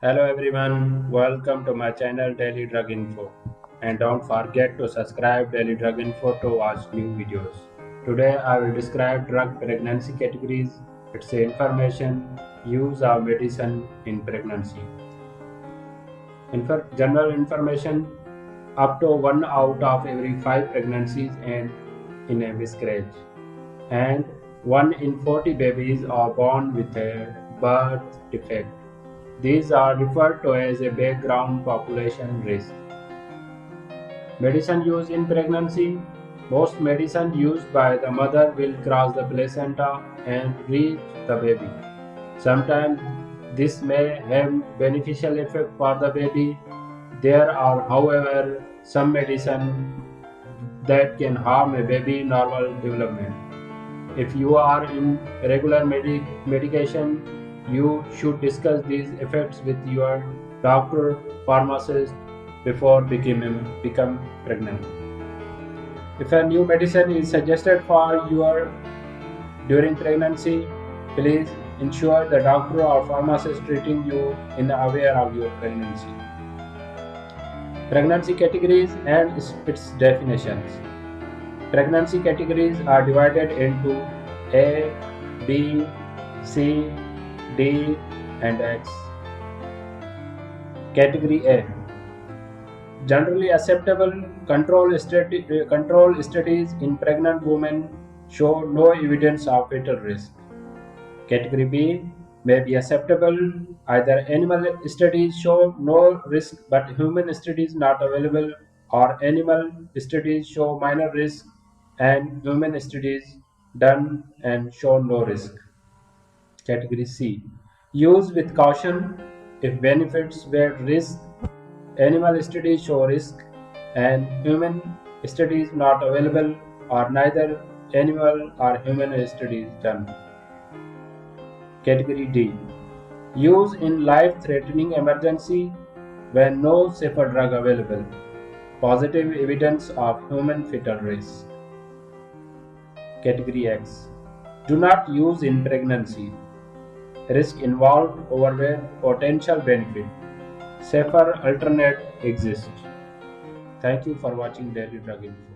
Hello everyone, welcome to my channel Daily Drug Info, and don't forget to subscribe Daily Drug Info to watch new videos. Today I will describe drug pregnancy categories, its information, use of medicine in pregnancy. General information: up to 1 out of every 5 pregnancies end in a miscarriage, and 1 in 40 babies are born with a birth defect. These are referred to as a background population risk. Medicine used in pregnancy: most medicine used by the mother will cross the placenta and reach the baby. Sometimes this may have beneficial effect for the baby. There are, however, some medicine that can harm a baby's normal development. If you are in regular medication, you should discuss these effects with your doctor, pharmacist before become pregnant. If a new medicine is suggested for you during pregnancy, please ensure the doctor or pharmacist treating you is aware of your pregnancy. Pregnancy categories and its definitions. Pregnancy categories are divided into A, B, C, D, and X. Category A: generally acceptable. Control studies in pregnant women show no evidence of fetal risk. Category B may be acceptable. Either animal studies show no risk but human studies not available, or animal studies show minor risk and human studies done and show no risk. Category C: use with caution. If benefits were risk, animal studies show risk, and human studies not available, or neither animal or human studies done. Category D: use in life-threatening emergency when no safer drug available. Positive evidence of human fetal risk. Category X: do not use in pregnancy. Risk involved outweigh potential benefit. Safer alternate exist. Thank you for watching Daily Drug Info.